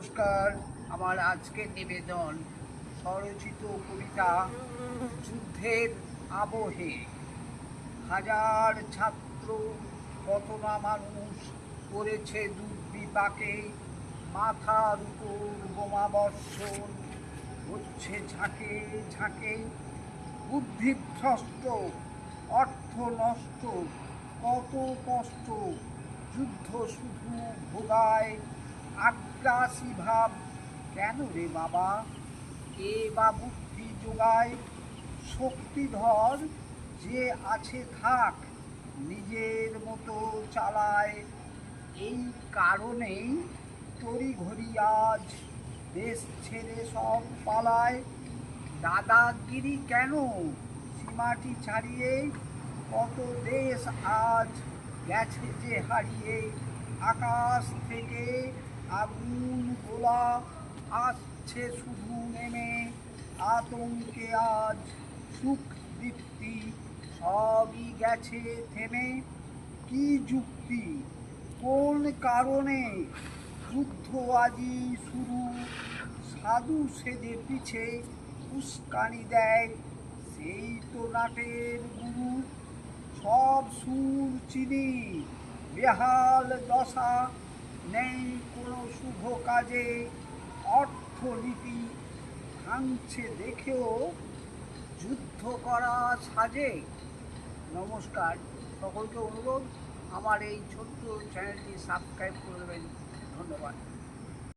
নমস্কার। আমার আজকের নিবেদন স্বরচিত কবিতা যুদ্ধের আবহে। হাজার ছাত্র, কত না মানুষ করেছে দুর্বিপাকে, মাথার উপর বোমা বর্ষণ হচ্ছে ঝাঁকে ঝাঁকে। বুদ্ধিভ্রষ্ট, অর্থ নষ্ট, কত কষ্ট, যুদ্ধ শুধু ভোগায় আগ্রাসী ভাব। কেন রে বাবা, কে বা বুদ্ধি যোগায়? শক্তিধর যে আছে থাক, নিজের মতো চালায়। এই কারণেই তড়িঘড়ি আজ দেশ ছেড়ে সব পালায়। দাদাগিরি কেন সীমাটি ছাড়িয়ে, কত দেশ আজ গেছে যে হারিয়ে। আকাশ থেকে আগুন গোলা আসছে শুধু নেমে, আতঙ্কে আজ সুখ দীপ্তি সবই গেছে থেমে। কি যুক্তি, কোন কারণে যুদ্ধ আজই শুরু? সাধু সেজে পিছে উস্কানি দেয় সেই তো নাটের গুরু। সব সুর চিনি, বেহাল দশা, নেই কোনো শুভ কাজে। অর্থনীতি ভাঙছে দেখেও যুদ্ধ করা সাজে। নমস্কার, সকলকে অনুরোধ আমার এই ছোট্ট চ্যানেলটি সাবস্ক্রাইব করবেন। ধন্যবাদ।